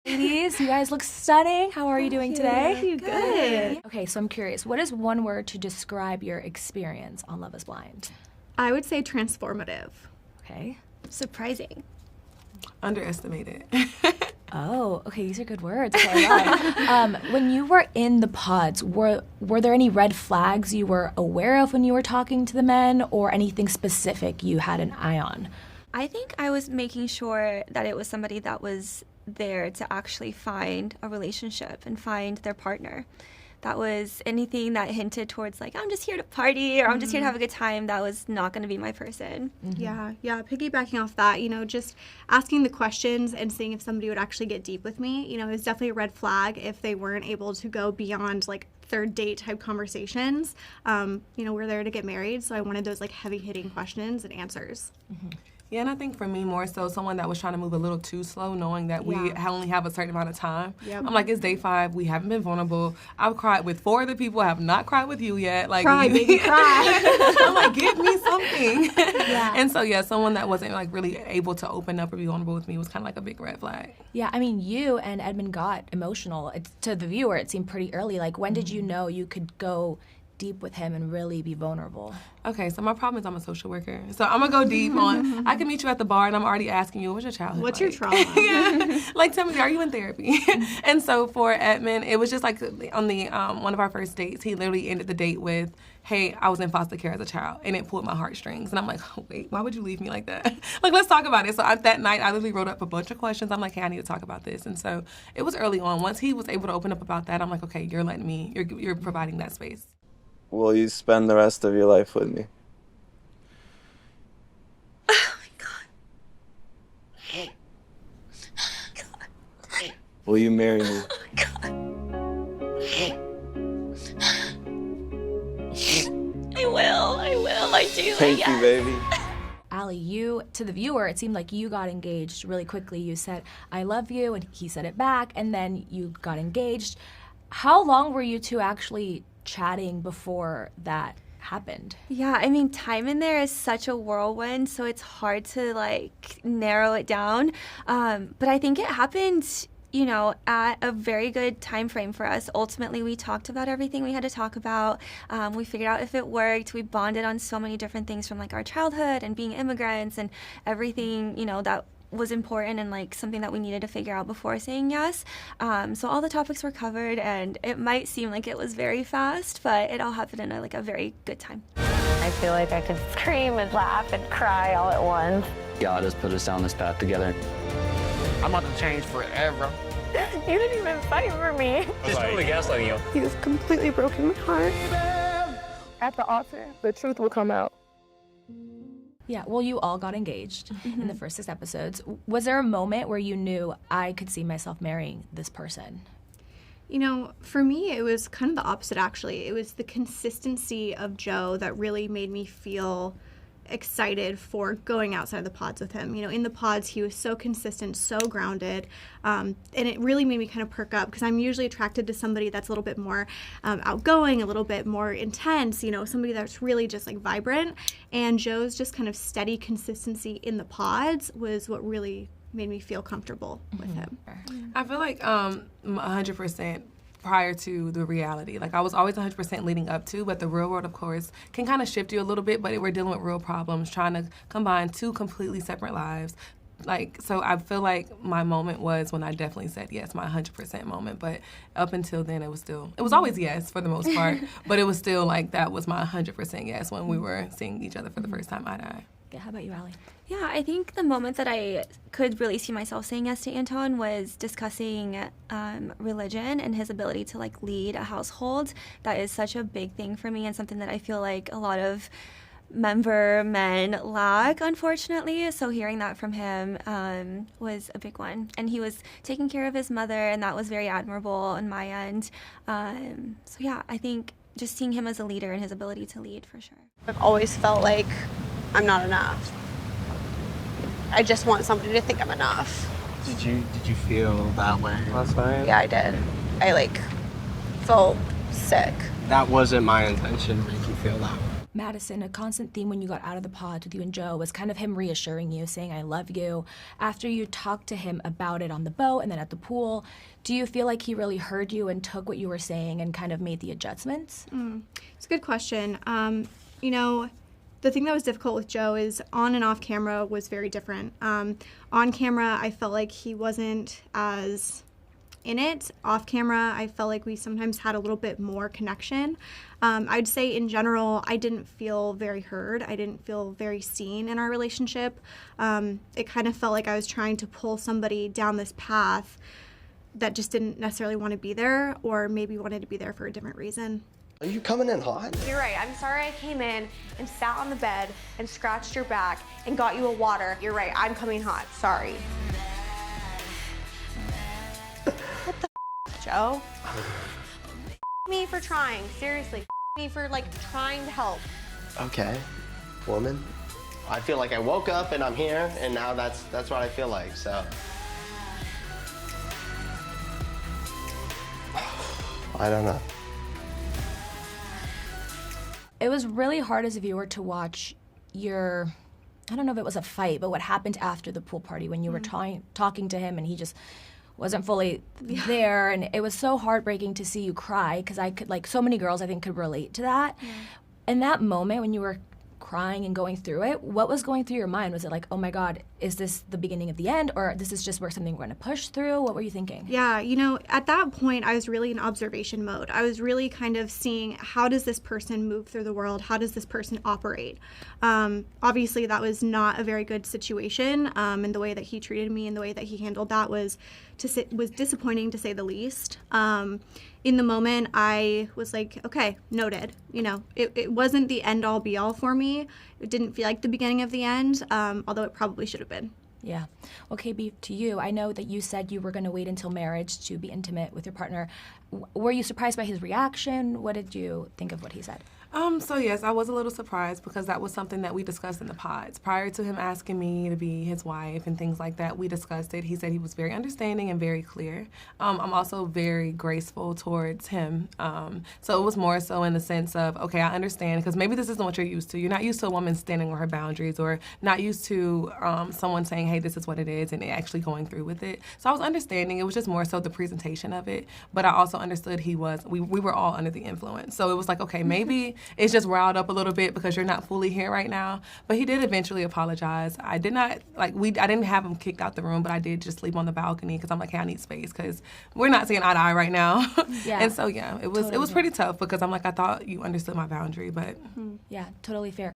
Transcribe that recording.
Ladies, you guys look stunning. How are you doing today? Good. Okay, so I'm curious. What is one word to describe your experience on Love is Blind? I would say transformative. Okay. Surprising. Underestimated. Oh, okay. These are good words. Okay, I love. When you were in the pods, were there any red flags you were aware of when you were talking to the men, or anything specific you had an eye on? I think I was making sure that it was somebody that was there to actually find a relationship and find their partner. That was anything that hinted towards like, I'm just here to party or I'm just here to have a good time. That was not going to be my person. Yeah. Piggybacking off that, just asking the questions and seeing if somebody would actually get deep with me, it was definitely a red flag if they weren't able to go beyond like third date type conversations. We're there to get married, so I wanted those like heavy hitting questions and answers. Yeah, and I think for me more so someone that was trying to move a little too slow, knowing that we only have a certain amount of time. Yep. I'm like, it's day 5. We haven't been vulnerable. I've cried with 4 other people. I have not cried with you yet. Like, Cry, baby, cry. I'm like, give me something. Yeah. And so, someone that wasn't like really able to open up or be vulnerable with me was kind of like a big red flag. Yeah, I mean, you and Edmond got emotional. To the viewer, it seemed pretty early. Like, when did you know you could go deep with him and really be vulnerable? Okay, so my problem is I'm a social worker. So I'm going to go deep on, I can meet you at the bar and I'm already asking you, what's your childhood What's like? your trauma? Yeah. Like, tell me, are you in therapy? And so for Edmond, it was just like on the one of our first dates, he literally ended the date with, hey, I was in foster care as a child, and it pulled my heartstrings. And I'm like, oh, wait, why would you leave me like that? Like, let's talk about it. So that night, I literally wrote up a bunch of questions. I'm like, hey, I need to talk about this. And so it was early on. Once he was able to open up about that, I'm like, okay, you're providing that space. Will you spend the rest of your life with me? Oh my God. Will you marry me? I will. I do. Thank you, baby. Allie, you, to the viewer, it seemed like you got engaged really quickly. You said, I love you, and he said it back, and then you got engaged. How long were you two actually chatting before that happened? Yeah, I mean, time in there is such a whirlwind, so it's hard to like narrow it down. But I think it happened, at a very good time frame for us. Ultimately, we talked about everything we had to talk about. We figured out if it worked. We bonded on so many different things from like our childhood and being immigrants and everything, that was important and like something that we needed to figure out before saying yes. So all the topics were covered, and it might seem like it was very fast, but it all happened in a very good time. I feel like I could scream and laugh and cry all at once. God has put us down this path together. I'm about to change forever. You didn't even fight for me. Just totally gaslighting you. You've completely broken my heart. At the altar, the truth will come out. Yeah, well, you all got engaged in the first 6 episodes. Was there a moment where you knew I could see myself marrying this person? For me, it was kind of the opposite, actually. It was the consistency of Joe that really made me feel excited for going outside the pods with him. In the pods, he was so consistent, so grounded, and it really made me kind of perk up because I'm usually attracted to somebody that's a little bit more outgoing, a little bit more intense, somebody that's really just like vibrant. And Joe's just kind of steady consistency in the pods was what really made me feel comfortable with him. I feel like 100% prior to the reality. Like, I was always 100% leading up to, but the real world, of course, can kind of shift you a little bit, but we're dealing with real problems, trying to combine 2 completely separate lives. Like, so I feel like my moment was when I definitely said yes, my 100% moment, but up until then, it was always yes for the most part, but it was still like that was my 100% yes when we were seeing each other for the first time eye to eye. Yeah, how about you, Allie? Yeah, I think the moment that I could really see myself saying yes to Anton was discussing religion and his ability to like lead a household. That is such a big thing for me and something that I feel like a lot of member men lack, unfortunately. So hearing that from him was a big one. And he was taking care of his mother, and that was very admirable on my end. So yeah, I think just seeing him as a leader and his ability to lead for sure. I've always felt like I'm not enough. I just want somebody to think I'm enough. Did you feel that way last night? Yeah, I did. I felt sick. That wasn't my intention to make you feel that way. Madison, a constant theme when you got out of the pods with you and Joe was kind of him reassuring you, saying, I love you. After you talked to him about it on the boat and then at the pool, do you feel like he really heard you and took what you were saying and kind of made the adjustments? It's a good question. You know, the thing that was difficult with Joe is on and off camera was very different. On camera, I felt like he wasn't as in it. Off camera, I felt like we sometimes had a little bit more connection. I'd say in general, I didn't feel very heard. I didn't feel very seen in our relationship. It kind of felt like I was trying to pull somebody down this path that just didn't necessarily want to be there, or maybe wanted to be there for a different reason. Are you coming in hot? You're right. I'm sorry I came in and sat on the bed and scratched your back and got you a water. You're right. I'm coming hot. Sorry. What the Joe? Me for trying. Seriously. Me for like trying to help. Okay, woman. I feel like I woke up and I'm here, and now that's what I feel like. So I don't know. It was really hard as a viewer to watch your, I don't know if it was a fight, but what happened after the pool party when you were talking to him and he just wasn't fully there. And it was so heartbreaking to see you cry, because I could, like so many girls I think could relate to that. In that moment when you were crying and going through it, what was going through your mind? Was it like, oh my God, is this the beginning of the end, or this is just where something we're going to push through? What were you thinking? Yeah, you know, at that point, I was really in observation mode. I was really kind of seeing, how does this person move through the world? How does this person operate? Obviously, that was not a very good situation, and the way that he treated me and the way that he handled that was disappointing, to say the least. In the moment, I was like, okay, noted. You know, it wasn't the end-all, be-all for me. It didn't feel like the beginning of the end, although it probably should have been. Yeah. Well, KB, to you, I know that you said you were going to wait until marriage to be intimate with your partner. Were you surprised by his reaction? What did you think of what he said? So yes, I was a little surprised, because that was something that we discussed in the pods. Prior to him asking me to be his wife and things like that, we discussed it. He said he was very understanding and very clear. I'm also very graceful towards him. So it was more so in the sense of, okay, I understand, because maybe this isn't what you're used to. You're not used to a woman standing on her boundaries, or not used to someone saying, hey, this is what it is, and actually going through with it. So I was understanding. It was just more so the presentation of it. But I also understood we were all under the influence. So it was like, okay, maybe it's just riled up a little bit because you're not fully here right now. But he did eventually apologize. I didn't have him kicked out the room, but I did just sleep on the balcony, because I'm like, hey, I need space, because we're not seeing eye to eye right now. Yeah. And so, yeah, it was pretty tough, because I'm like, I thought you understood my boundary, but. Yeah, totally fair.